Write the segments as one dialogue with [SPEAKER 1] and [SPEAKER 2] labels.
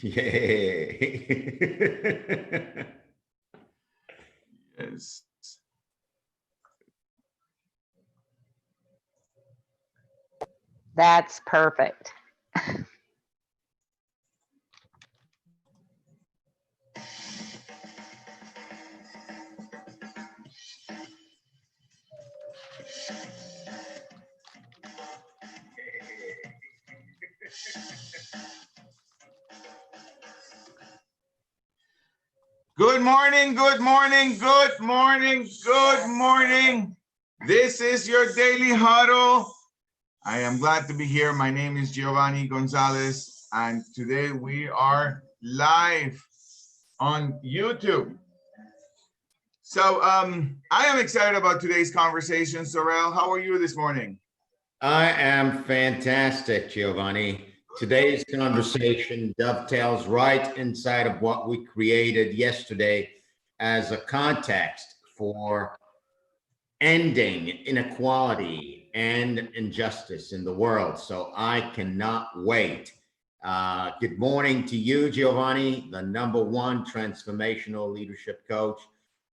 [SPEAKER 1] Yay.
[SPEAKER 2] Yes.
[SPEAKER 3] That's perfect.
[SPEAKER 2] Good morning, good morning, good morning, good morning. This is your daily huddle. I am glad to be here. My name is Giovanni Gonzalez, and today we are live on YouTube. So I am excited about today's conversation. Sorrel, how are you this morning?
[SPEAKER 1] I am fantastic, Giovanni. Today's conversation dovetails right inside of what we created yesterday as a context for ending inequality and injustice in the world. So I cannot wait. Good morning to you, Giovanni, the #1 transformational leadership coach.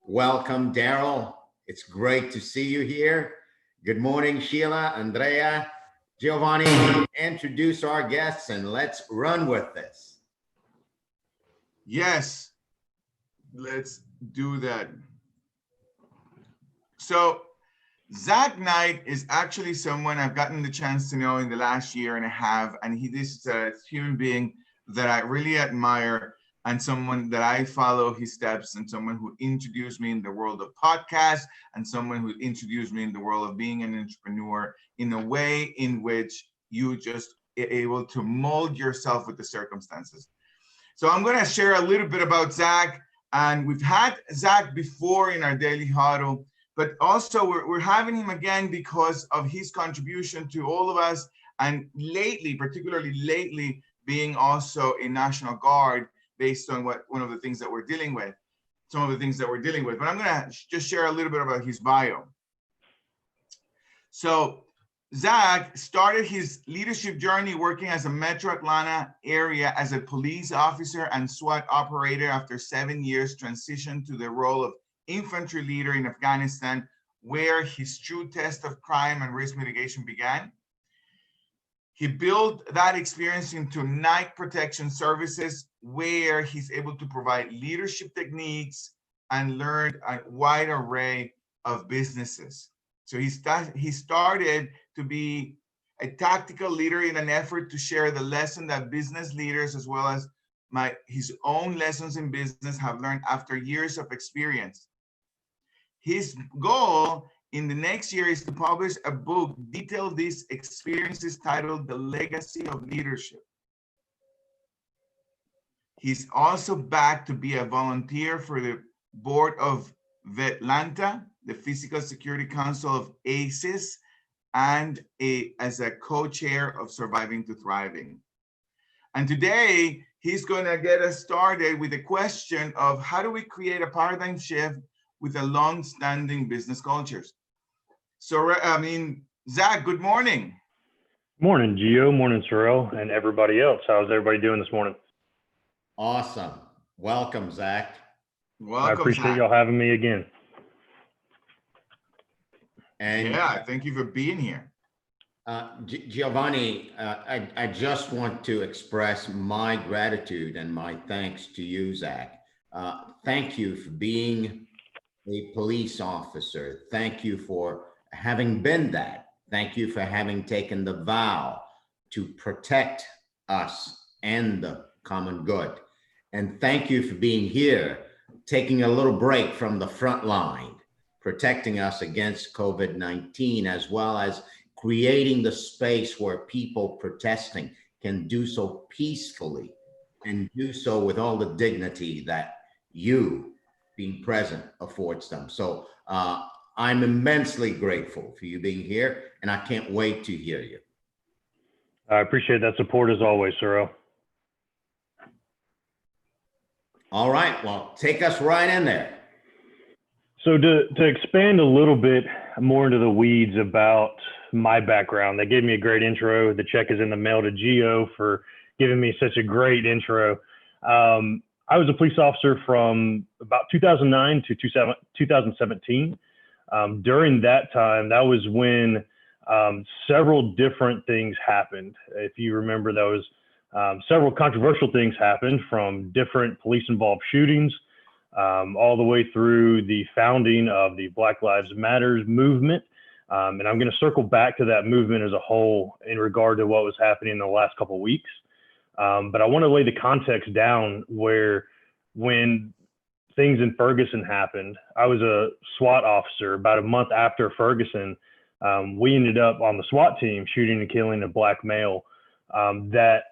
[SPEAKER 1] Welcome, Daryl. It's great to see you here. Good morning, Sheila, Andrea. Giovanni, introduce our guests and let's run with this.
[SPEAKER 2] Yes, let's do that. So Zack Knight is actually someone I've gotten the chance to know in the last year and a half, and this is a human being that I really admire and someone that I follow his steps, and someone who introduced me in the world of podcasts, and someone who introduced me in the world of being an entrepreneur in a way in which you just are able to mold yourself with the circumstances. So I'm going to share a little bit about Zack, and we've had Zack before in our daily huddle, but also we're having him again because of his contribution to all of us, and lately, particularly lately, being also a National Guard based on one of the things that we're dealing with, some of the things that we're dealing with. But I'm gonna just share a little bit about his bio. So Zack started his leadership journey working as a Metro Atlanta area as a police officer and SWAT operator. After 7 years, transitioned to the role of Infantry Leader in Afghanistan, where his true test of crime and risk mitigation began. He built that experience into Night Protection Services, where he's able to provide leadership techniques and learned a wide array of businesses. So he started to be a tactical leader in an effort to share the lesson that business leaders, as well as his own lessons in business, have learned after years of experience. His goal in the next year is to publish a book detailing these experiences titled The Legacy of Leadership. He's also back to be a volunteer for the board of Vetlanta, the Physical Security Council of ASIS, and as a co-chair of Surviving to Thriving. And today, he's going to get us started with the question of how do we create a paradigm shift with a long-standing business cultures. So, Zack, good morning.
[SPEAKER 4] Morning, Gio. Morning, Sorrel, and everybody else. How's everybody doing this morning?
[SPEAKER 1] Awesome. Welcome, Zack.
[SPEAKER 2] Welcome,
[SPEAKER 4] I appreciate y'all having me again.
[SPEAKER 1] And
[SPEAKER 2] yeah, thank you for being here.
[SPEAKER 1] Giovanni, I just want to express my gratitude and my thanks to you, Zack. Thank you for being a police officer. Thank you for having been that. Thank you for having taken the vow to protect us and the common good. And thank you for being here, taking a little break from the front line, protecting us against COVID-19, as well as creating the space where people protesting can do so peacefully and do so with all the dignity that you being present affords them. So I'm immensely grateful for you being here, and I can't wait to hear you.
[SPEAKER 4] I appreciate that support as always, Sorrel.
[SPEAKER 1] All right, well, take us right in there.
[SPEAKER 4] So to expand a little bit more into the weeds about my background, they gave me a great intro. The check is in the mail to Gio for giving me such a great intro. I was a police officer from about 2009 to 2017. During that time, that was when several different things happened. If you remember, there was several controversial things happened, from different police-involved shootings all the way through the founding of the Black Lives Matter movement. And I'm going to circle back to that movement as a whole in regard to what was happening in the last couple of weeks. But I want to lay the context down where, when things in Ferguson happened, I was a SWAT officer. About a month after Ferguson, we ended up on the SWAT team shooting and killing a black male that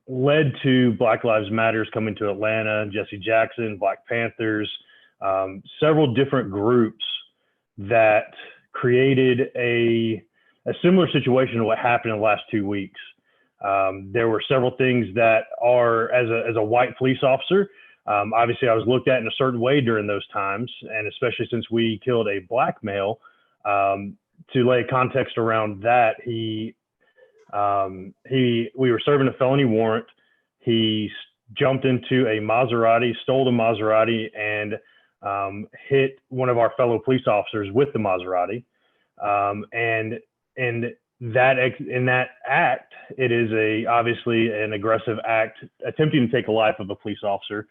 [SPEAKER 4] led to Black Lives Matters coming to Atlanta, Jesse Jackson, Black Panthers, several different groups that created a similar situation to what happened in the last 2 weeks. There were several things that are, as a white police officer, obviously I was looked at in a certain way during those times, and especially since we killed a black male. To lay context around that, we were serving a felony warrant. He jumped into a Maserati, stole the Maserati, and hit one of our fellow police officers with the Maserati. And in that act, it is obviously an aggressive act, attempting to take the life of a police officer.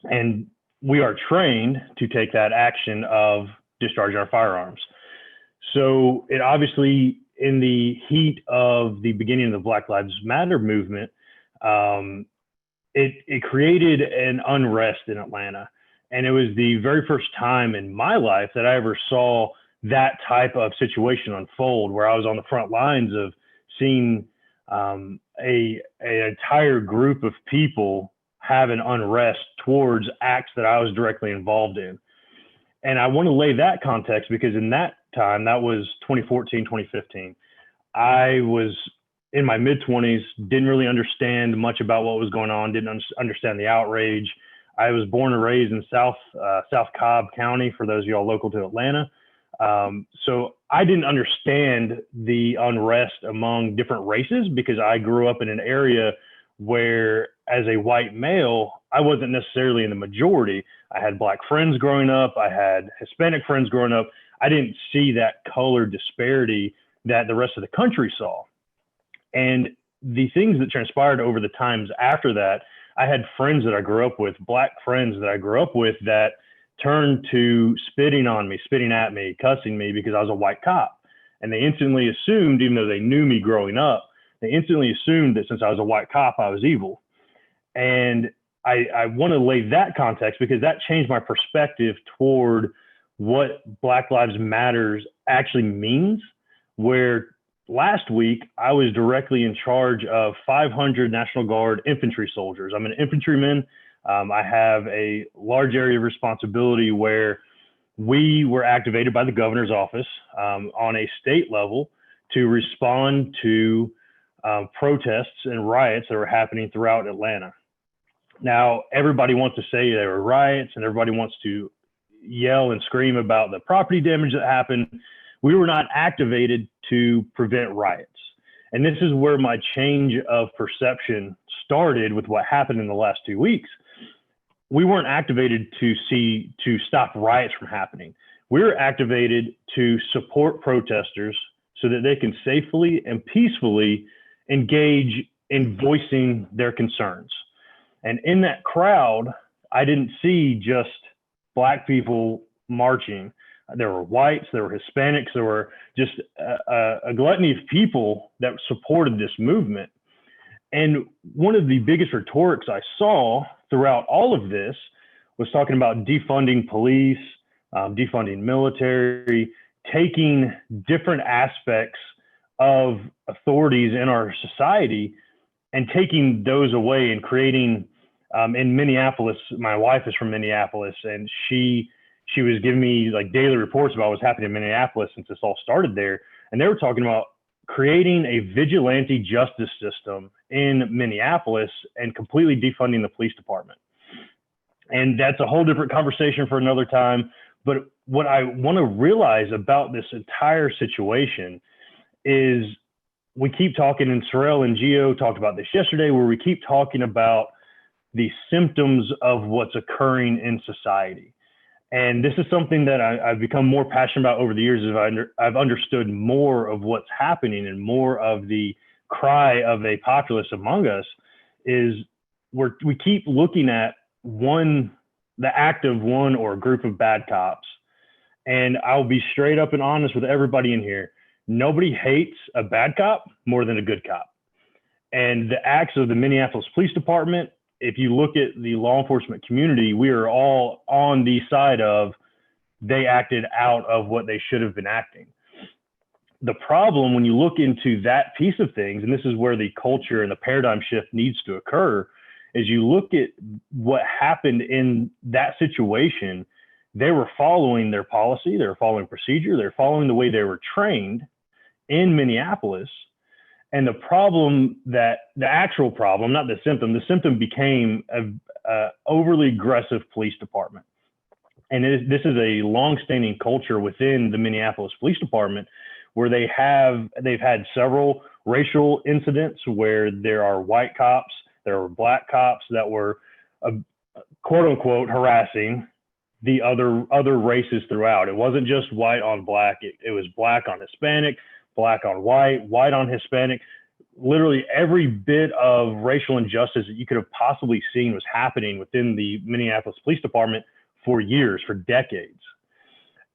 [SPEAKER 4] And we are trained to take that action of discharging our firearms. So it obviously, in the heat of the beginning of the Black Lives Matter movement, it created an unrest in Atlanta. And it was the very first time in my life that I ever saw that type of situation unfold, where I was on the front lines of seeing an entire group of people have an unrest towards acts that I was directly involved in. And I want to lay that context because in that time, that was 2014, 2015, I was in my mid-20s, didn't really understand much about what was going on, didn't understand the outrage. I was born and raised in South Cobb County, for those of y'all local to Atlanta. So I didn't understand the unrest among different races because I grew up in an area where, as a white male, I wasn't necessarily in the majority. I had black friends growing up. I had Hispanic friends growing up. I didn't see that color disparity that the rest of the country saw. And the things that transpired over the times after that, I had friends that I grew up with, black friends that I grew up with, that turned to spitting on me, spitting at me, cussing me because I was a white cop. And they instantly assumed, even though they knew me growing up, they instantly assumed that since I was a white cop, I was evil. And I want to lay that context because that changed my perspective toward what Black Lives Matters actually means, where last week I was directly in charge of 500 National Guard infantry soldiers. I'm an infantryman. I have a large area of responsibility where we were activated by the governor's office on a state level to respond to protests and riots that were happening throughout Atlanta. Now, everybody wants to say there were riots and everybody wants to yell and scream about the property damage that happened. We were not activated to prevent riots. And this is where my change of perception started with what happened in the last 2 weeks. We weren't activated to stop riots from happening. We were activated to support protesters so that they can safely and peacefully engage in voicing their concerns. And in that crowd, I didn't see just black people marching. There were whites, there were Hispanics, there were just a gluttony of people that supported this movement. And one of the biggest rhetorics I saw throughout all of this was talking about defunding police, defunding military, taking different aspects of authorities in our society and taking those away and creating, in Minneapolis, my wife is from Minneapolis, and she was giving me like daily reports about what's happening in Minneapolis since this all started there. And they were talking about creating a vigilante justice system in Minneapolis and completely defunding the police department. And that's a whole different conversation for another time. But what I want to realize about this entire situation is we keep talking, and Sorrell and Gio talked about this yesterday, where we keep talking about the symptoms of what's occurring in society. And this is something that I've become more passionate about over the years as I've understood more of what's happening and more of the cry of a populace among us is we keep looking at the act of one or a group of bad cops. And I'll be straight up and honest with everybody in here. Nobody hates a bad cop more than a good cop. And the acts of the Minneapolis Police Department, if you look at the law enforcement community, we are all on the side of they acted out of what they should have been acting. The problem when you look into that piece of things, and this is where the culture and the paradigm shift needs to occur, is you look at what happened in that situation. They were following their policy, they were following procedure, they're following the way they were trained in Minneapolis. And the actual problem, not the symptom became a overly aggressive police department. And this is a longstanding culture within the Minneapolis Police Department where they've had several racial incidents where there are white cops, there were black cops that were quote unquote harassing the other races throughout. It wasn't just white on black. It was black on Hispanic, black on white, white on Hispanic. Literally every bit of racial injustice that you could have possibly seen was happening within the Minneapolis Police Department for years, for decades.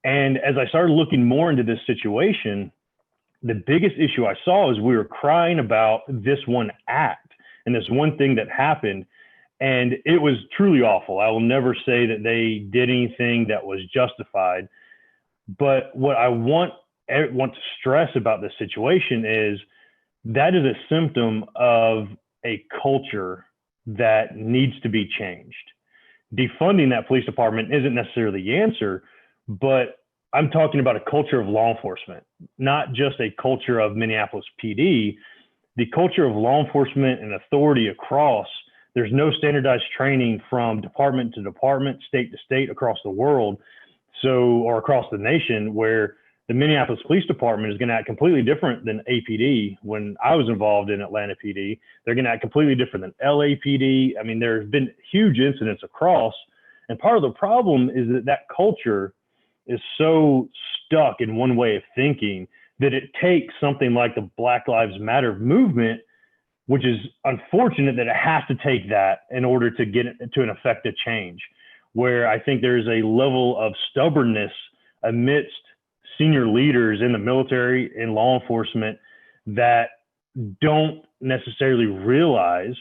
[SPEAKER 4] And as I started looking more into this situation, the biggest issue I saw is we were crying about this one act and this one thing that happened. And it was truly awful. I will never say that they did anything that was justified. But what I want to stress about this situation is that is a symptom of a culture that needs to be changed. Defunding that police department isn't necessarily the answer, but I'm talking about a culture of law enforcement, not just a culture of Minneapolis PD. The culture of law enforcement and authority across, there's no standardized training from department to department, state to state, across the world, or across the nation, where the Minneapolis Police Department is going to act completely different than APD. When I was involved in Atlanta PD, they're going to act completely different than LAPD. I mean, there's been huge incidents across. And part of the problem is that culture is so stuck in one way of thinking that it takes something like the Black Lives Matter movement, which is unfortunate that it has to take that in order to get it to an effective change, where I think there's a level of stubbornness amidst senior leaders in the military and law enforcement that don't necessarily realize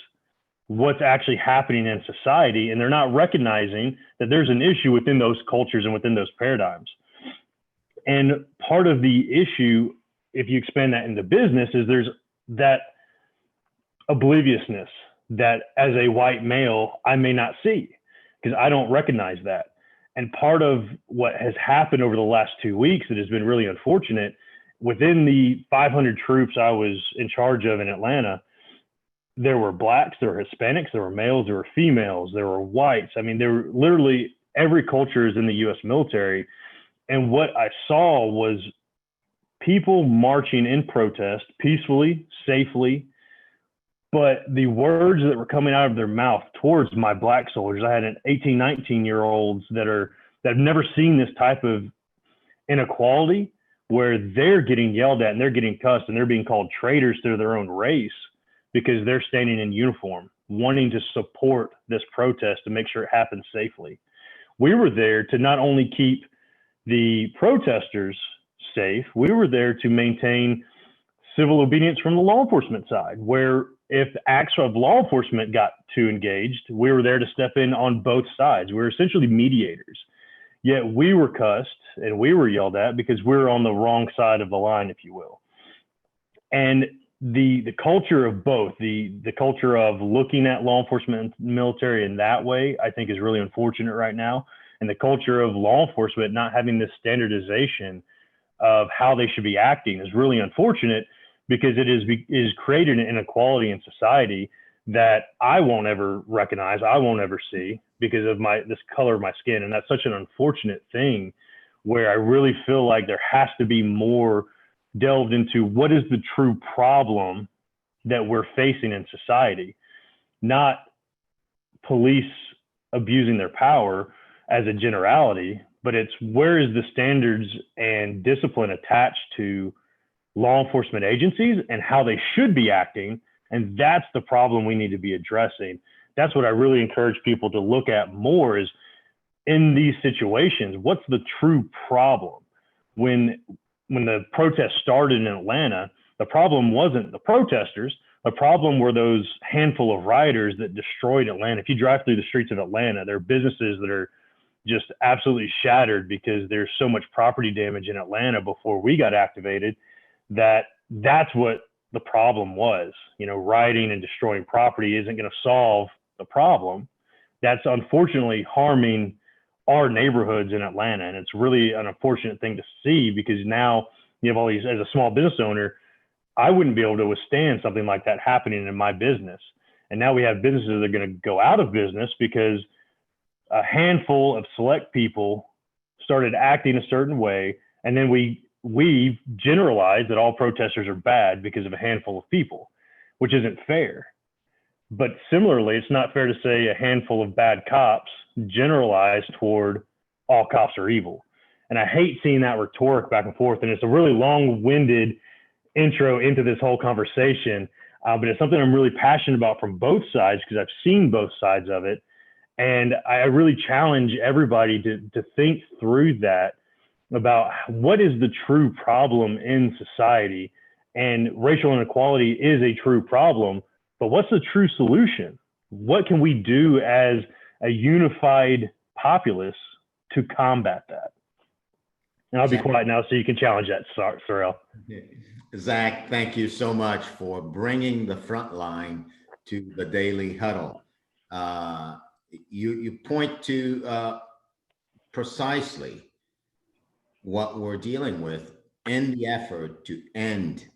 [SPEAKER 4] what's actually happening in society, and they're not recognizing that there's an issue within those cultures and within those paradigms. And part of the issue, if you expand that into business, is there's that obliviousness that as a white male, I may not see because I don't recognize that. And part of what has happened over the last 2 weeks that has been really unfortunate, within the 500 troops I was in charge of in Atlanta, there were blacks, there were Hispanics, there were males, there were females, there were whites. I mean, there were literally every culture is in the U.S. military. And what I saw was people marching in protest peacefully, safely, but the words that were coming out of their mouth towards my black soldiers, I had an 18, 19-year-olds that have never seen this type of inequality, where they're getting yelled at and they're getting cussed and they're being called traitors to their own race because they're standing in uniform, wanting to support this protest to make sure it happens safely. We were there to not only keep the protesters safe, we were there to maintain civil obedience from the law enforcement side, where if acts of law enforcement got too engaged, we were there to step in on both sides. We were essentially mediators. Yet we were cussed and we were yelled at because we were on the wrong side of the line, if you will. And the culture of both, the culture of looking at law enforcement and military in that way, I think is really unfortunate right now. And the culture of law enforcement not having this standardization of how they should be acting is really unfortunate, because it is created an inequality in society that I won't ever recognize, I won't ever see because of this color of my skin. And that's such an unfortunate thing, where I really feel like there has to be more delved into what is the true problem that we're facing in society, not police abusing their power as a generality, but it's where is the standards and discipline attached to law enforcement agencies and how they should be acting. And that's the problem we need to be addressing. That's what I really encourage people to look at more is in these situations, what's the true problem? When the protest started in Atlanta, the problem wasn't the protesters. The problem were those handful of rioters that destroyed Atlanta. If you drive through the streets of Atlanta, there are businesses that are just absolutely shattered because there's so much property damage in Atlanta before we got activated that's what the problem was. You know, rioting and destroying property isn't going to solve the problem. That's unfortunately harming our neighborhoods in Atlanta. And it's really an unfortunate thing to see because now you have all these, as a small business owner, I wouldn't be able to withstand something like that happening in my business. And now we have businesses that are going to go out of business because a handful of select people started acting a certain way. And then we generalized that all protesters are bad because of a handful of people, which isn't fair. But similarly, it's not fair to say a handful of bad cops generalized toward all cops are evil. And I hate seeing that rhetoric back and forth. And it's a really long-winded intro into this whole conversation, but it's something I'm really passionate about from both sides because I've seen both sides of it. And I really challenge everybody to think through that about what is the true problem in society. And racial inequality is a true problem, but what's the true solution? What can we do as a unified populace to combat that? And I'll be quiet now so you can challenge that, Sorrel.
[SPEAKER 1] Zach, thank you so much for bringing the front line to the Daily Huddle. You point to precisely what we're dealing with in the effort to end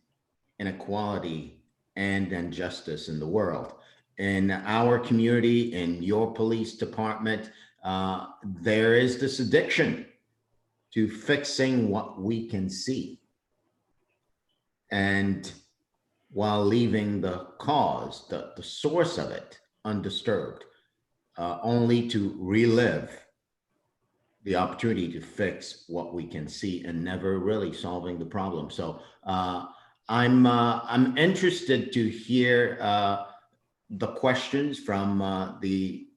[SPEAKER 1] inequality and injustice in the world. In our community, in your police department, there is this addiction to fixing what we can see, and while leaving the cause, the source of it undisturbed, only to relive the opportunity to fix what we can see and never really solving the problem. So I'm interested to hear the questions from the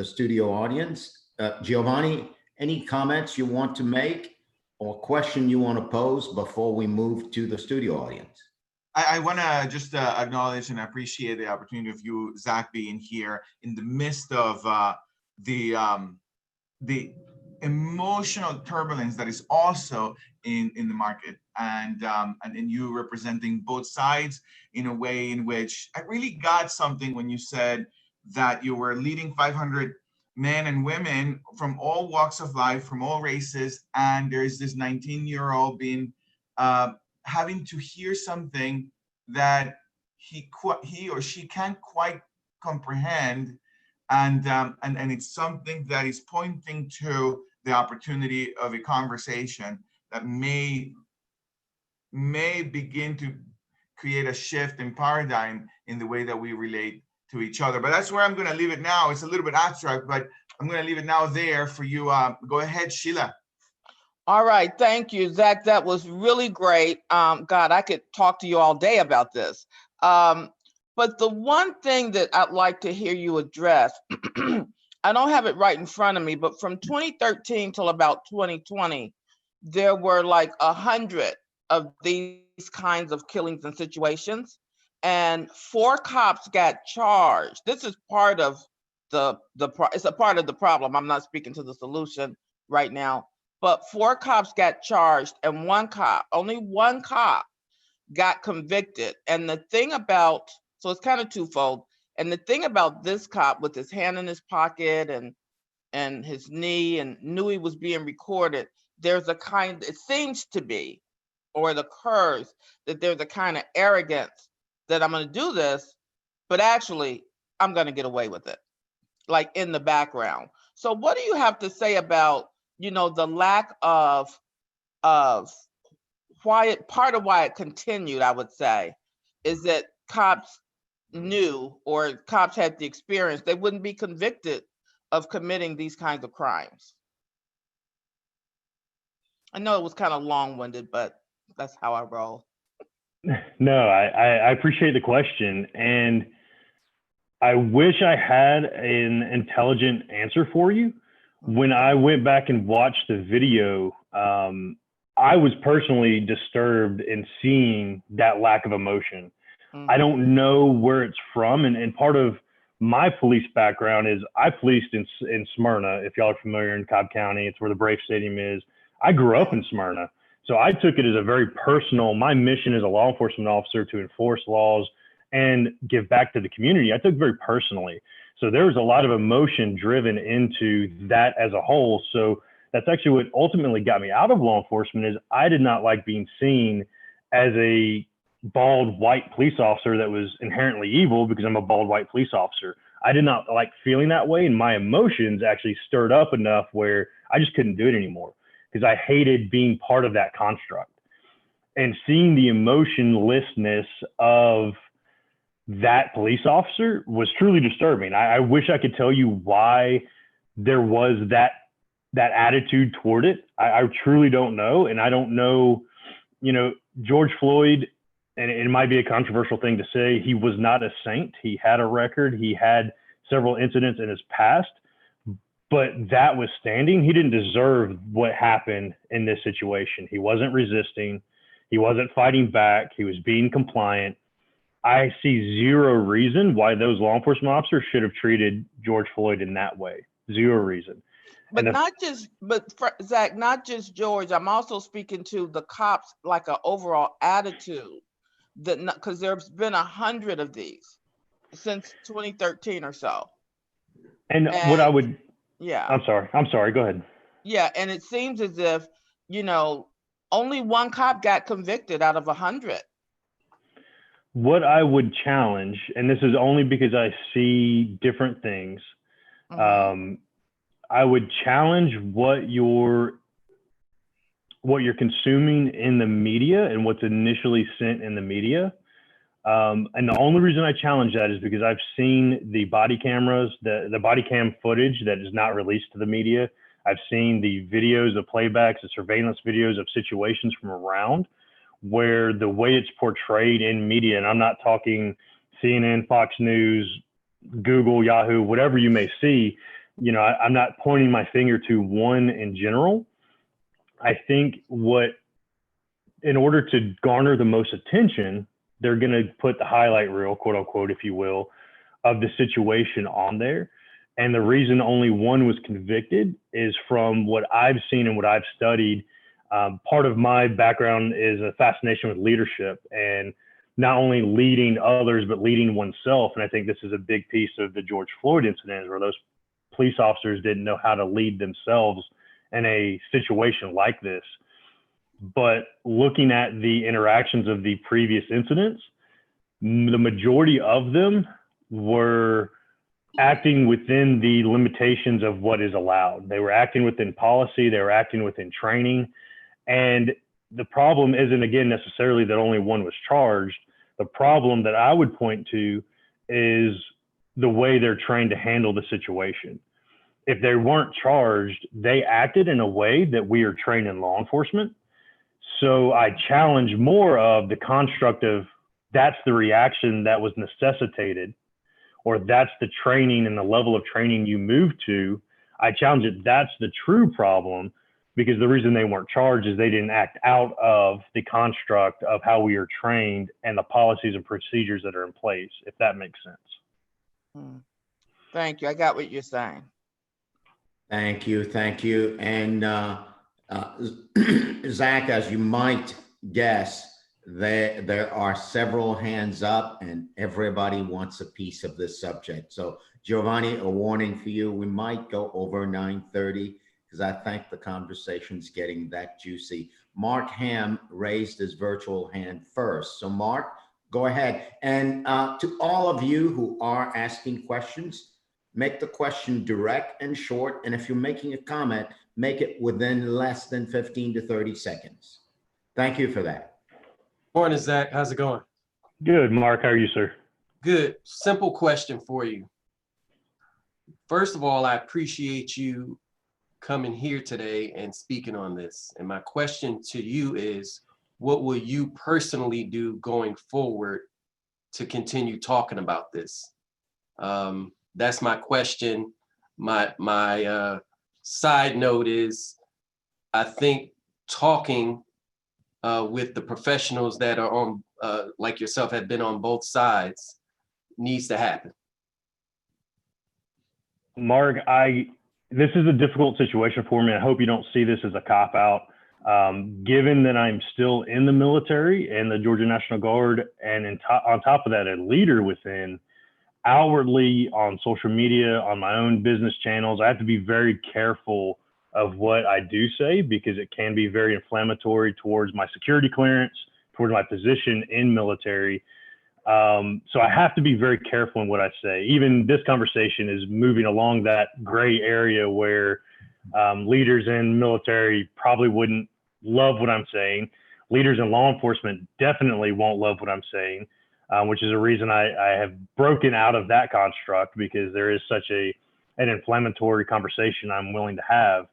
[SPEAKER 1] studio audience. Giovanni, any comments you want to make or question you want to pose before we move to the studio audience?
[SPEAKER 2] I want to just acknowledge and appreciate the opportunity of you, Zach, being here in the midst of the emotional turbulence that is also in the market, and you representing both sides in a way in which I really got something when you said that you were leading 500 men and women from all walks of life, from all races, and there's this 19-year-old being having to hear something that he or she can't quite comprehend, and it's something that is pointing to the opportunity of a conversation that may begin to create a shift in paradigm in the way that we relate to each other. But that's where I'm going to leave it now. It's a little bit abstract, but I'm going to leave it now there for you. Go ahead, Sheila.
[SPEAKER 3] All right, thank you, Zach. That was really great. God, I could talk to you all day about this. But the one thing that I'd like to hear you address, I don't have it right in front of me, but from 2013 till about 2020, there were like 100 of these kinds of killings and situations, and 4 cops got charged. This is part of it's a part of the problem. I'm not speaking to the solution right now. But 4 cops got charged and only one cop got convicted. And the thing about, so it's kind of twofold. And the thing about this cop with his hand in his pocket and his knee and knew he was being recorded, there's a kind, it seems to be, or it occurs that there's a kind of arrogance that I'm going to do this, but actually I'm going to get away with it, like in the background. So what do you have to say about, you know, the lack of why part of why it continued, I would say, is that cops knew or cops had the experience, they wouldn't be convicted of committing these kinds of crimes. I know it was kind of long-winded, but that's how I roll.
[SPEAKER 4] No, I appreciate the question. And I wish I had an intelligent answer for you. When I went back and watched the video, I was personally disturbed in seeing that lack of emotion. I don't know where it's from. And part of my police background is I policed in Smyrna. If y'all are familiar in Cobb County, it's where the Brave Stadium is. I grew up in Smyrna. So I took it as a very personal, my mission as a law enforcement officer to enforce laws and give back to the community. I took it very personally. So there was a lot of emotion driven into that as a whole. So that's actually what ultimately got me out of law enforcement is I did not like being seen as a bald white police officer that was inherently evil because I'm a bald white police officer. I did not like feeling that way. And my emotions actually stirred up enough where I just couldn't do it anymore because I hated being part of that construct. And seeing the emotionlessness of that police officer was truly disturbing. I wish I could tell you why there was that attitude toward it. I truly don't know. And I don't know, George Floyd, and it might be a controversial thing to say, he was not a saint. He had a record. He had several incidents in his past, but that withstanding, he didn't deserve what happened in this situation. He wasn't resisting. He wasn't fighting back. He was being compliant. I see zero reason why those law enforcement officers should have treated George Floyd in that way. Zero reason.
[SPEAKER 3] But Zach, not just George. I'm also speaking to the cops, like an overall attitude that because there's been 100 of these since 2013 or so.
[SPEAKER 4] And what I would,
[SPEAKER 3] yeah.
[SPEAKER 4] I'm sorry. Go ahead.
[SPEAKER 3] Yeah, and it seems as if only one cop got convicted out of 100.
[SPEAKER 4] What I would challenge, and this is only because I see different things, I would challenge what you're consuming in the media and what's initially sent in the media. And the only reason I challenge that is because I've seen the body cameras, the body cam footage that is not released to the media. I've seen the videos, the playbacks, the surveillance videos of situations from around where the way it's portrayed in media, and I'm not talking CNN, Fox News, Google, Yahoo, whatever you may see, I'm not pointing my finger to one in general. I think in order to garner the most attention, they're going to put the highlight reel, quote unquote, if you will, of the situation on there. And the reason only one was convicted is from what I've seen and what I've studied. Part of my background is a fascination with leadership and not only leading others, but leading oneself. And I think this is a big piece of the George Floyd incident where those police officers didn't know how to lead themselves in a situation like this. But looking at the interactions of the previous incidents, the majority of them were acting within the limitations of what is allowed. They were acting within policy, they were acting within training. And the problem isn't, again, necessarily that only one was charged. The problem that I would point to is the way they're trained to handle the situation. If they weren't charged, they acted in a way that we are trained in law enforcement. So I challenge more of the construct of that's the reaction that was necessitated, or that's the training and the level of training you move to. I challenge it. That's the true problem, because the reason they weren't charged is they didn't act out of the construct of how we are trained and the policies and procedures that are in place, if that makes sense.
[SPEAKER 3] Thank you. I got what you're saying.
[SPEAKER 1] Thank you. And Zach, as you might guess, there are several hands up and everybody wants a piece of this subject. So Giovanni, a warning for you, we might go over 9:30 because I think the conversation's getting that juicy. Mark Ham raised his virtual hand first. So Mark, go ahead. And to all of you who are asking questions, make the question direct and short. And if you're making a comment, make it within less than 15 to 30 seconds. Thank you for that.
[SPEAKER 5] Morning, Zach. How's it going?
[SPEAKER 4] Good, Mark. How are you, sir?
[SPEAKER 5] Good. Simple question for you. First of all, I appreciate you coming here today and speaking on this. And my question to you is, what will you personally do going forward to continue talking about this? That's my question. My side note is, I think talking with the professionals that are on, like yourself, have been on both sides, needs to happen.
[SPEAKER 4] Mark, this is a difficult situation for me. I hope you don't see this as a cop-out. Given that I'm still in the military and the Georgia National Guard, and on top of that, a leader within, outwardly on social media, on my own business channels, I have to be very careful of what I do say, because it can be very inflammatory towards my security clearance, towards my position in military. So I have to be very careful in what I say. Even this conversation is moving along that gray area where leaders in military probably wouldn't love what I'm saying. Leaders in law enforcement definitely won't love what I'm saying, which is a reason I have broken out of that construct, because there is such an inflammatory conversation I'm willing to have.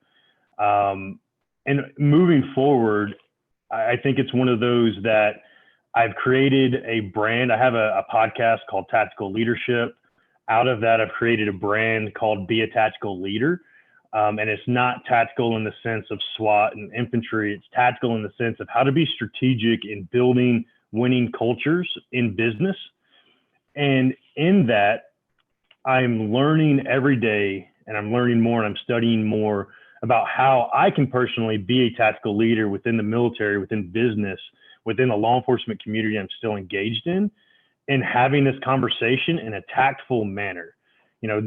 [SPEAKER 4] And moving forward, I think it's one of those that I've created a brand. I have a podcast called Tactical Leadership. Out of that, I've created a brand called Be a Tactical Leader. And it's not tactical in the sense of SWAT and infantry. It's tactical in the sense of how to be strategic in building winning cultures in business. And in that, I'm learning every day, and I'm learning more, and I'm studying more about how I can personally be a tactical leader within the military, within business, within the law enforcement community I'm still engaged in, and having this conversation in a tactful manner. You know,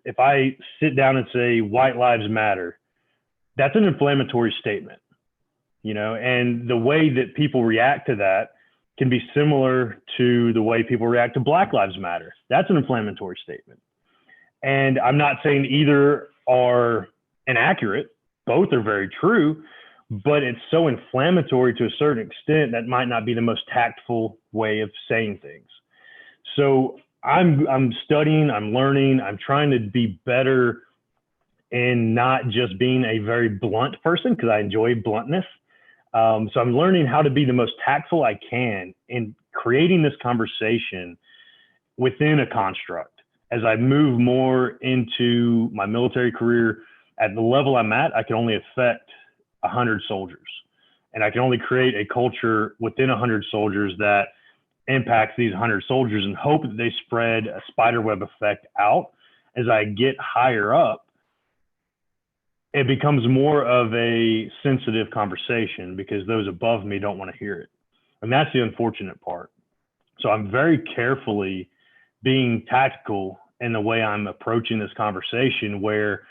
[SPEAKER 4] if I sit down and say white lives matter, that's an inflammatory statement, you know, and the way that people react to that can be similar to the way people react to Black Lives Matter. That's an inflammatory statement. And I'm not saying either are inaccurate, both are very true, but it's so inflammatory to a certain extent that might not be the most tactful way of saying things. So I'm studying, I'm learning, I'm trying to be better in not just being a very blunt person, because I enjoy bluntness. So I'm learning how to be the most tactful I can in creating this conversation within a construct. As I move more into my military career, at the level I'm at, I can only affect 100 soldiers. And I can only create a culture within 100 soldiers that impacts these 100 soldiers, and hope that they spread a spiderweb effect out. As I get higher up, it becomes more of a sensitive conversation, because those above me don't want to hear it. And that's the unfortunate part. So I'm very carefully being tactical in the way I'm approaching this conversation, where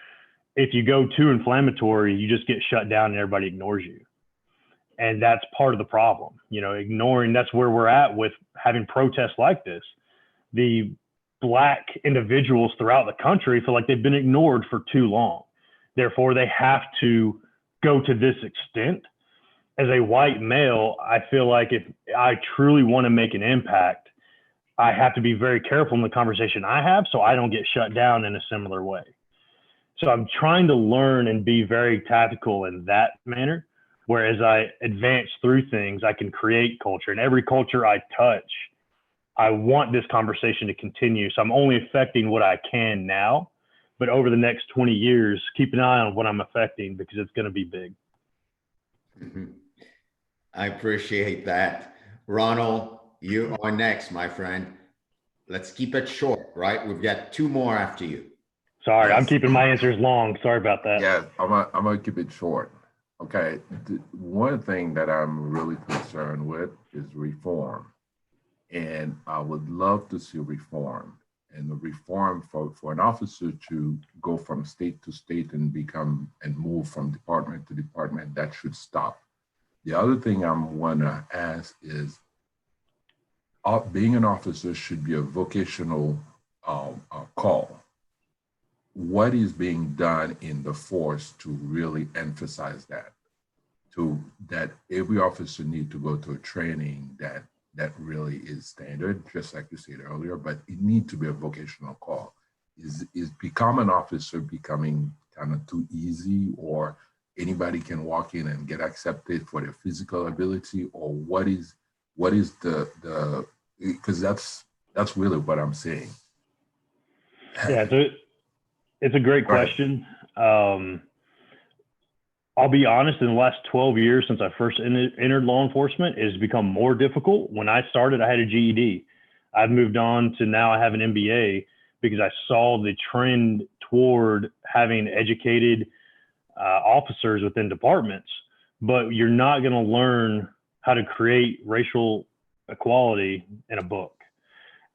[SPEAKER 4] if you go too inflammatory, you just get shut down and everybody ignores you. And that's part of the problem, you know, ignoring. That's where we're at with having protests like this. The Black individuals throughout the country feel like they've been ignored for too long. Therefore, they have to go to this extent. As a white male, I feel like if I truly want to make an impact, I have to be very careful in the conversation I have, so I don't get shut down in a similar way. So I'm trying to learn and be very tactical in that manner. Whereas I advance through things, I can create culture. And every culture I touch, I want this conversation to continue. So I'm only affecting what I can now. But over the next 20 years, keep an eye on what I'm affecting, because it's going to be big.
[SPEAKER 1] Mm-hmm. I appreciate that. Ronald, you are next, my friend. Let's keep it short, right? We've got 2 more after you.
[SPEAKER 4] Sorry,
[SPEAKER 6] Yes.
[SPEAKER 4] I'm keeping my answers long. Sorry about that.
[SPEAKER 6] Yeah, I'm gonna keep it short. Okay, one thing that I'm really concerned with is reform. And I would love to see reform. And the reform for an officer to go from state to state and move from department to department, that should stop. The other thing I want to ask is, being an officer should be a vocational call. What is being done in the force to really emphasize that? That every officer need to go to a training, that that really is standard, just like you said earlier, but it needs to be a vocational call. Is become an officer becoming kind of too easy, or anybody can walk in and get accepted for their physical ability, or what is the because that's really what I'm saying.
[SPEAKER 4] Yeah, it's a great question. I'll be honest, in the last 12 years since I first entered law enforcement, it has become more difficult. When I started, I had a GED. I've moved on to now I have an MBA because I saw the trend toward having educated officers within departments. But you're not going to learn how to create racial equality in a book.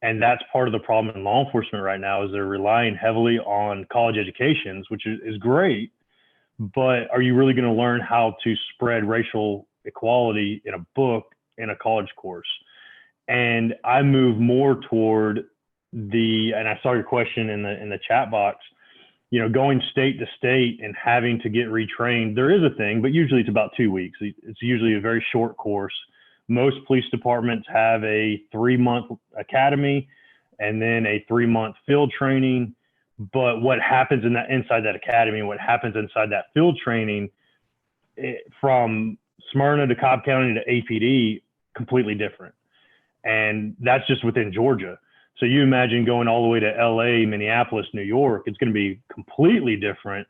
[SPEAKER 4] And that's part of the problem in law enforcement right now is they're relying heavily on college educations, which is great. But are you really going to learn how to spread racial equality in a book in a college course? And I move more toward and I saw your question in the chat box, going state to state and having to get retrained. There is a thing, but usually it's about 2 weeks. It's usually a very short course. Most police departments have a 3-month academy and then a 3-month field training. But what happens inside that academy and what happens inside that field training from Smyrna to Cobb County to APD, completely different. And that's just within Georgia. So you imagine going all the way to LA, Minneapolis, New York, it's going to be completely different.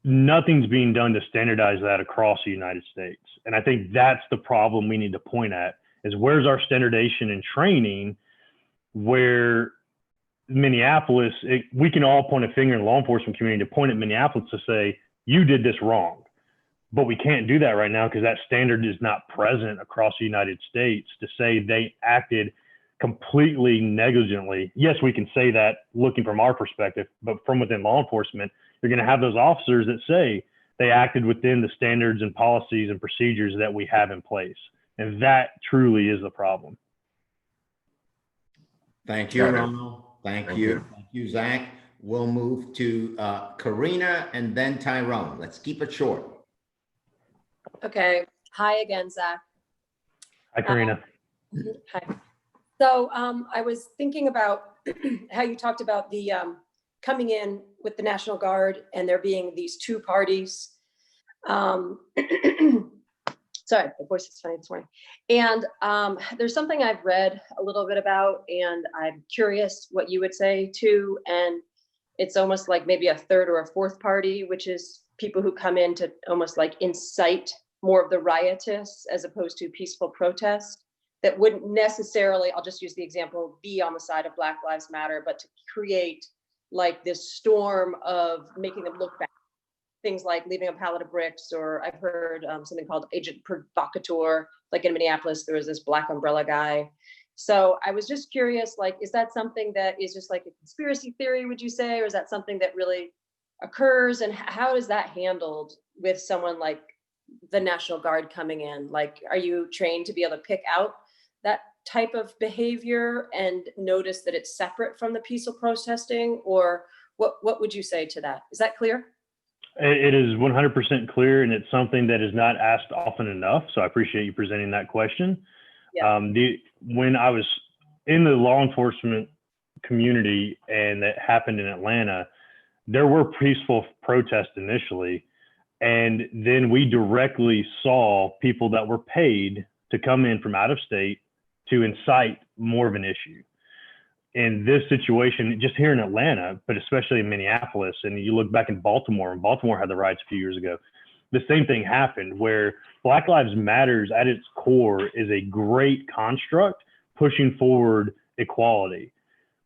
[SPEAKER 4] Nothing's being done to standardize that across the United States. And I think that's the problem we need to point at is where's our standardization and training where Minneapolis, we can all point a finger in the law enforcement community to point at Minneapolis to say, you did this wrong. But we can't do that right now because that standard is not present across the United States to say they acted completely negligently. Yes, we can say that looking from our perspective, but from within law enforcement, you're going to have those officers that say they acted within the standards and policies and procedures that we have in place. And that truly is the problem.
[SPEAKER 1] Thank you, Ronald. Thank you. Thank you, Zach. We'll move to Karina and then Tyrone. Let's keep it short.
[SPEAKER 7] Okay. Hi again, Zach.
[SPEAKER 4] Hi, Karina.
[SPEAKER 7] Hi. So I was thinking about how you talked about the coming in with the National Guard and there being these two parties. Sorry, my voice is funny this morning. And there's something I've read a little bit about, and I'm curious what you would say too. And it's almost like maybe a third or a fourth party, which is people who come in to almost like incite more of the riotous as opposed to peaceful protest that wouldn't necessarily, I'll just use the example, be on the side of Black Lives Matter, but to create like this storm of making them look bad. Things like leaving a pallet of bricks, or I've heard something called agent provocateur, like in Minneapolis, there was this black umbrella guy. So I was just curious, like, is that something that is just like a conspiracy theory, would you say, or is that something that really occurs? And how is that handled with someone like the National Guard coming in? Like, are you trained to be able to pick out that type of behavior and notice that it's separate from the peaceful protesting? Or what would you say to that? Is that clear?
[SPEAKER 4] It is 100% clear, and it's something that is not asked often enough. So I appreciate you presenting that question.
[SPEAKER 7] Yeah.
[SPEAKER 4] When I was in the law enforcement community and that happened in Atlanta, there were peaceful protests initially. And then we directly saw people that were paid to come in from out of state to incite more of an issue. In this situation, just here in Atlanta, but especially in Minneapolis, and you look back in Baltimore, and Baltimore had the riots a few years ago, the same thing happened where Black Lives Matters at its core is a great construct pushing forward equality.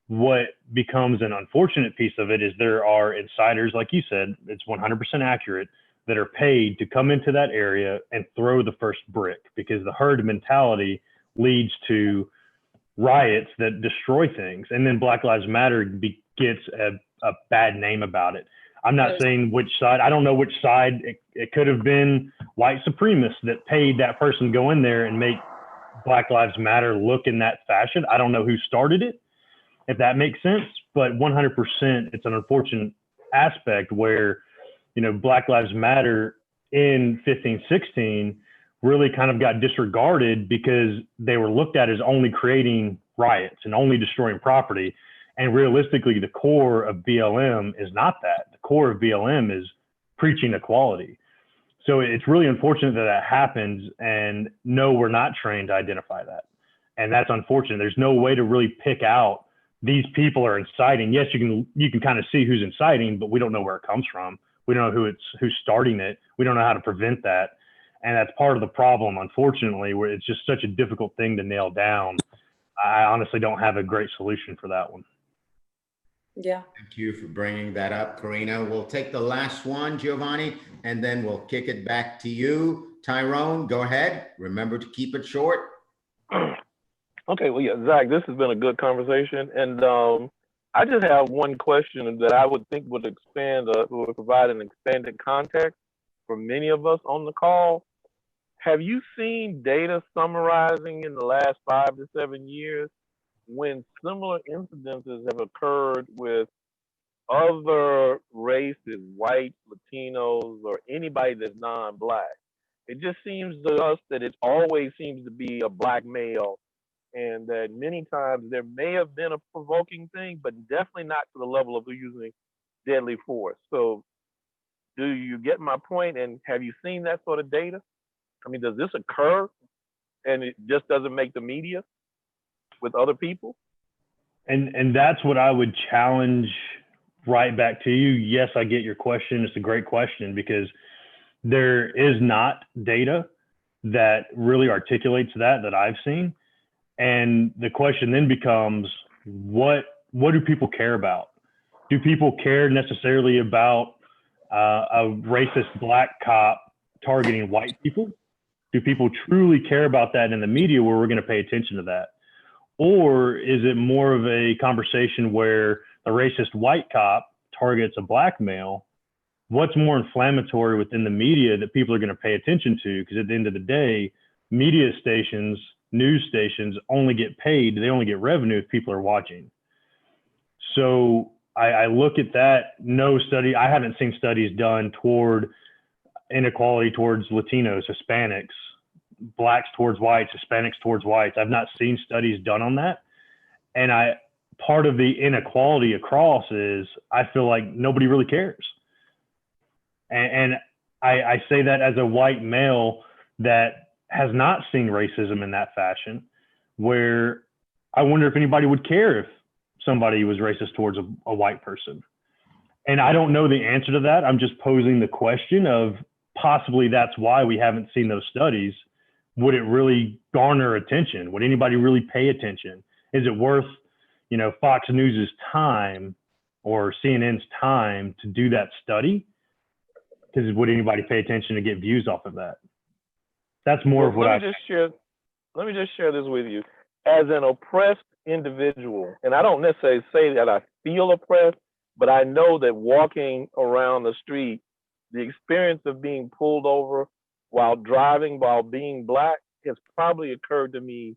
[SPEAKER 4] What becomes an unfortunate piece of it is there are insiders, like you said, it's 100% accurate, that are paid to come into that area and throw the first brick, because the herd mentality leads to riots that destroy things. And then Black Lives Matter gets a bad name about it. I'm not saying which side, I don't know which side. It could have been white supremacists that paid that person to go in there and make Black Lives Matter look in that fashion. I don't know who started it, if that makes sense, but 100% it's an unfortunate aspect where, Black Lives Matter in 15, 16 really kind of got disregarded because they were looked at as only creating riots and only destroying property. And realistically, the core of BLM is not that. The core of BLM is preaching equality. So it's really unfortunate that that happens, and no, we're not trained to identify that. And that's unfortunate. There's no way to really pick out these people are inciting. Yes, you can kind of see who's inciting, but we don't know where it comes from. We don't know who's starting it. We don't know how to prevent that. And that's part of the problem, unfortunately, where it's just such a difficult thing to nail down. I honestly don't have a great solution for that one.
[SPEAKER 7] Yeah.
[SPEAKER 1] Thank you for bringing that up, Karina. We'll take the last one, Giovanni, and then we'll kick it back to you. Tyrone, go ahead. Remember to keep it short.
[SPEAKER 8] Okay, well, yeah, Zach, this has been a good conversation. And I just have one question that I would think would provide an expanded context for many of us on the call. Have you seen data summarizing in the last 5 to 7 years when similar incidences have occurred with other races, white, Latinos, or anybody that's non-Black? It just seems to us that it always seems to be a Black male, and that many times there may have been a provoking thing, but definitely not to the level of using deadly force. So do you get my point? And have you seen that sort of data? I mean, does this occur and it just doesn't make the media with other people?
[SPEAKER 4] And that's what I would challenge right back to you. Yes, I get your question. It's a great question because there is not data that really articulates that I've seen. And the question then becomes, what do people care about? Do people care necessarily about a racist Black cop targeting white people? Do people truly care about that in the media where we're going to pay attention to that? Or is it more of a conversation where a racist white cop targets a Black male? What's more inflammatory within the media that people are going to pay attention to? Because at the end of the day, media stations, news stations only get paid, they only get revenue if people are watching. So I look at that, no study, I haven't seen studies done toward inequality towards Latinos, Hispanics, Blacks towards whites, Hispanics towards whites. I've not seen studies done on that. And part of the inequality across is I feel like nobody really cares. And I say that as a white male that has not seen racism in that fashion, where I wonder if anybody would care if somebody was racist towards a white person. And I don't know the answer to that. I'm just posing the question of possibly that's why we haven't seen those studies. Would it really garner attention? Would anybody really pay attention? Is it worth, Fox News's time or CNN's time to do that study? Because would anybody pay attention to get views off of that? That's more of what
[SPEAKER 8] let me just share this with you. As an oppressed individual, and I don't necessarily say that I feel oppressed, but I know that walking around the street, the experience of being pulled over while driving, while being Black, has probably occurred to me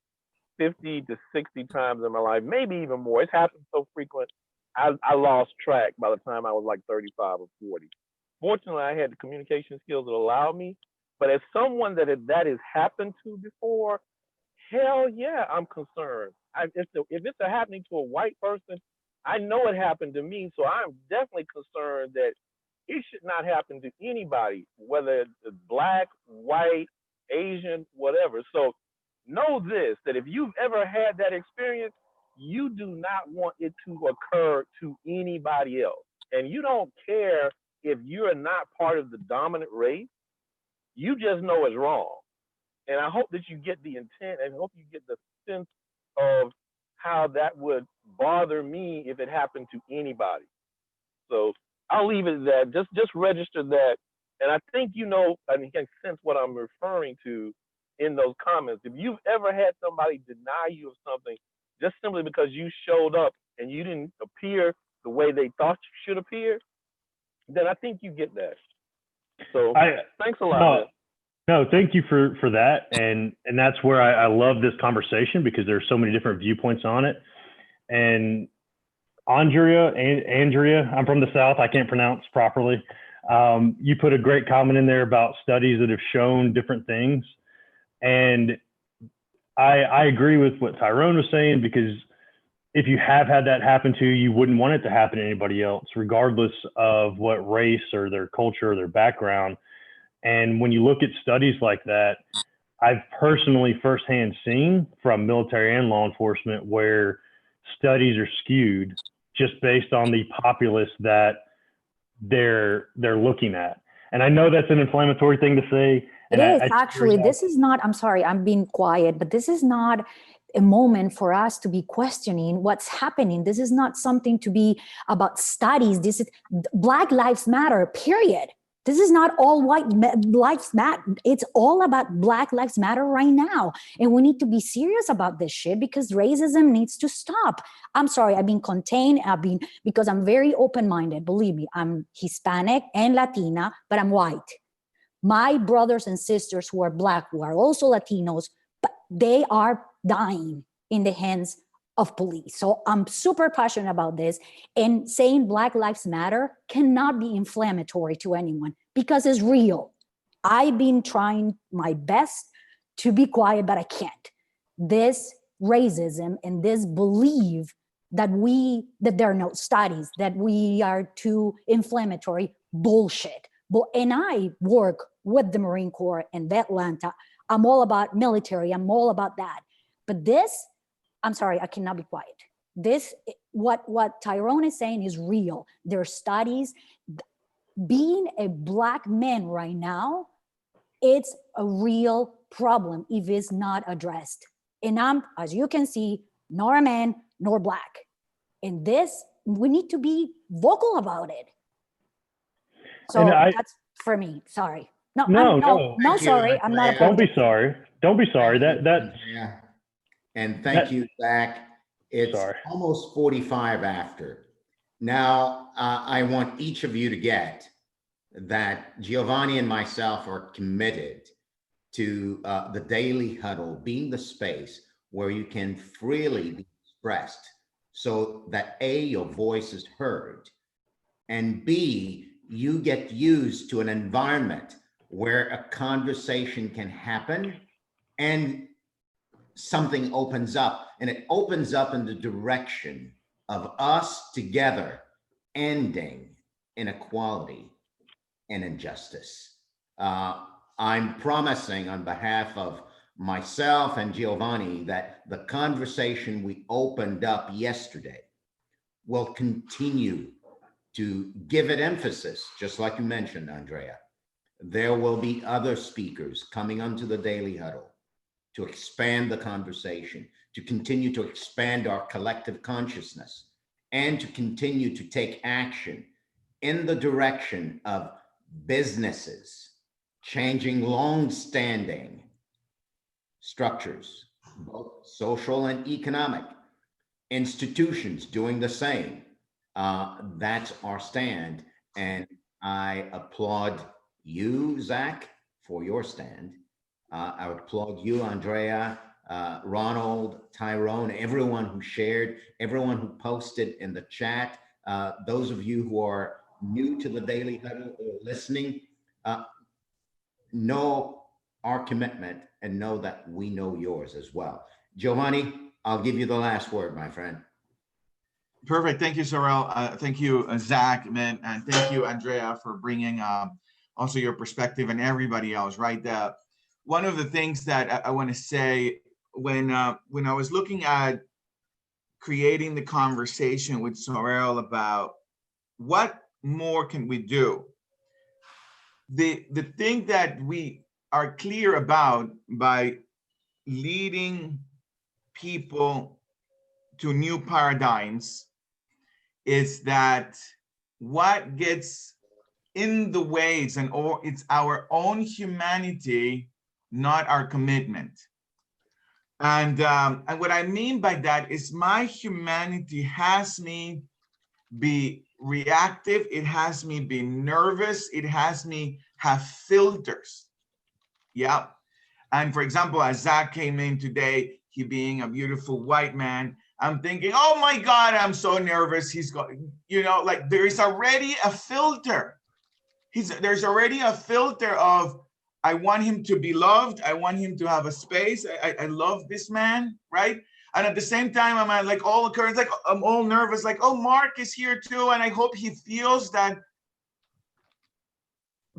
[SPEAKER 8] 50 to 60 times in my life, maybe even more. It's happened so frequent, I lost track by the time I was like 35 or 40. Fortunately, I had the communication skills that allowed me, but as someone that has happened to before, hell yeah, I'm concerned. If it's happening to a white person, I know it happened to me, so I'm definitely concerned that it should not happen to anybody, whether it's Black, white, Asian, whatever. So know this, that if you've ever had that experience, you do not want it to occur to anybody else. And you don't care if you're not part of the dominant race, you just know it's wrong. And I hope that you get the intent and hope you get the sense of how that would bother me if it happened to anybody. So I'll leave it at that. Just register that. And I think you can sense what I'm referring to in those comments. If you've ever had somebody deny you of something just simply because you showed up and you didn't appear the way they thought you should appear, then I think you get that. So thanks a lot.
[SPEAKER 4] No, thank you for that. And that's where I love this conversation because there's so many different viewpoints on it. And Andrea, I'm from the South. I can't pronounce properly. You put a great comment in there about studies that have shown different things. And I agree with what Tyrone was saying, because if you have had that happen to you, you wouldn't want it to happen to anybody else, regardless of what race or their culture or their background. And when you look at studies like that, I've personally firsthand seen from military and law enforcement where studies are skewed just based on the populace that they're looking at. And I know that's an inflammatory thing to say.
[SPEAKER 9] It
[SPEAKER 4] And
[SPEAKER 9] is actually, this is not, I'm sorry, I'm being quiet, but this is not a moment for us to be questioning what's happening. This is not something to be about studies. This is Black Lives Matter, period. This is not all white lives matter. It's all about Black Lives Matter right now. And we need to be serious about this shit because racism needs to stop. I'm sorry, I've been contained. Because I'm very open-minded. Believe me, I'm Hispanic and Latina, but I'm white. My brothers and sisters who are Black, who are also Latinos, but they are dying in the hands of police. So I'm super passionate about this, and saying Black Lives Matter cannot be inflammatory to anyone because it's real. I've been trying my best to be quiet, but I can't. This racism and this belief that there are no studies, that we are too inflammatory, bullshit. And I work with the Marine Corps in Vetlanta. I'm all about military. I'm all about that. But this, I'm sorry, I cannot be quiet. This, what Tyrone is saying is real. There are studies. Being a Black man right now, it's a real problem if it's not addressed. And I'm, as you can see, nor a man nor Black. And this, we need to be vocal about it. So that's for me. Sorry. No, sorry. I'm not.
[SPEAKER 4] Don't be sorry. Don't be sorry.
[SPEAKER 1] Yeah. And thank you, Zach. It's almost 45 after. Now, I want each of you to get that Giovanni and myself are committed to the Daily Huddle being the space where you can freely be expressed so that A, your voice is heard, and B, you get used to an environment where a conversation can happen and something opens up, and it opens up in the direction of us together ending inequality and injustice. I'm promising on behalf of myself and Giovanni that the conversation we opened up yesterday will continue to give it emphasis, just like you mentioned, Andrea. There will be other speakers coming onto the Daily Huddle to expand the conversation, to continue to expand our collective consciousness, and to continue to take action in the direction of businesses changing long-standing structures, both social and economic, institutions doing the same. That's our stand. And I applaud you, Zach, for your stand. I would applaud you, Andrea, Ronald, Tyrone, everyone who shared, everyone who posted in the chat. Those of you who are new to the Daily Huddle or listening, know our commitment and know that we know yours as well. Giovanni, I'll give you the last word, my friend.
[SPEAKER 2] Perfect. Thank you, Sorrel. Thank you, Zach, man, and thank you, Andrea, for bringing also your perspective and everybody else, right? One of the things that I want to say when I was looking at creating the conversation with Sorrel about what more can we do, the thing that we are clear about by leading people to new paradigms is that what gets in the way it's our own humanity, not our commitment. And what I mean by that is my humanity has me be reactive, it has me be nervous, it has me have filters. Yeah. And for example, as Zach came in today, he being a beautiful white man, I'm thinking, oh my God, I'm so nervous. He's got, like there is already a filter. There's already a filter of I want him to be loved. I want him to have a space. I love this man, right? And at the same time, I'm like all occurrence, like I'm all nervous, like, oh, Mark is here too. And I hope he feels that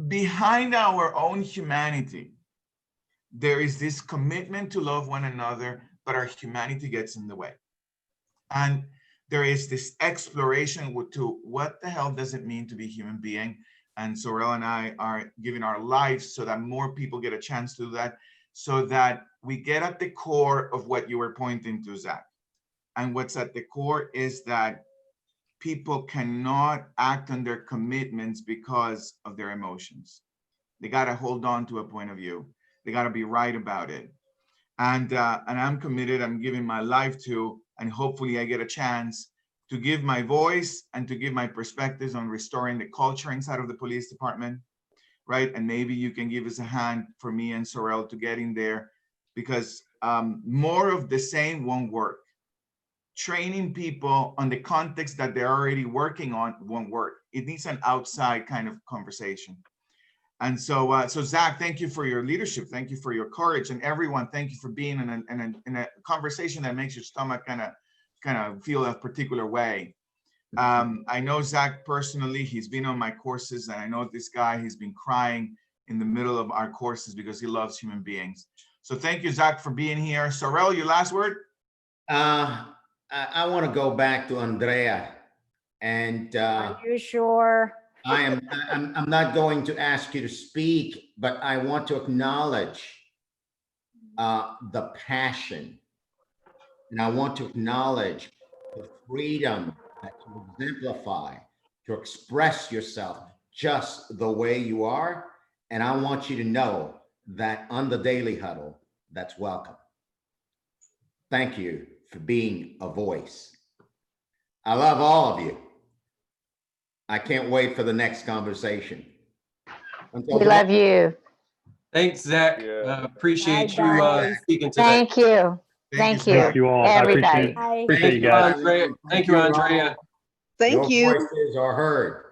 [SPEAKER 2] behind our own humanity, there is this commitment to love one another, but our humanity gets in the way. And there is this exploration to what the hell does it mean to be a human being? And Sorel and I are giving our lives so that more people get a chance to do that, so that we get at the core of what you were pointing to, Zach. And what's at the core is that people cannot act on their commitments because of their emotions. They got to hold on to a point of view. They got to be right about it. And I'm committed, I'm giving my life to, and hopefully I get a chance to give my voice and to give my perspectives on restoring the culture inside of the police department, right? And maybe you can give us a hand for me and Sorel to get in there, because more of the same won't work. Training people on the context that they're already working on won't work. It needs an outside kind of conversation. And so, Zach, thank you for your leadership. Thank you for your courage, and everyone, thank you for being in a conversation that makes your stomach kind of feel a particular way. I know Zach personally. He's been on my courses, and I know this guy. He's been crying in the middle of our courses because he loves human beings. So thank you, Zach, for being here. Sorel, your last word?
[SPEAKER 1] I want to go back to Andrea, and
[SPEAKER 9] Are you sure?
[SPEAKER 1] I'm not going to ask you to speak, but I want to acknowledge the passion, and I want to acknowledge the freedom that you exemplify to express yourself just the way you are. And I want you to know that on the Daily Huddle, that's welcome. Thank you for being a voice. I love all of you. I can't wait for the next conversation.
[SPEAKER 10] We love you.
[SPEAKER 5] Thanks, Zach.
[SPEAKER 8] Yeah.
[SPEAKER 5] Appreciate
[SPEAKER 9] Bye,
[SPEAKER 5] you
[SPEAKER 9] guys.
[SPEAKER 5] speaking today.
[SPEAKER 10] Thank you.
[SPEAKER 2] Thank
[SPEAKER 10] Thank
[SPEAKER 2] you,
[SPEAKER 10] you.
[SPEAKER 4] Thank you all.
[SPEAKER 10] Everybody.
[SPEAKER 4] I appreciate
[SPEAKER 9] Bye.
[SPEAKER 4] appreciate you guys.
[SPEAKER 5] Andrea. Thank you, Andrea.
[SPEAKER 1] Your voices are heard.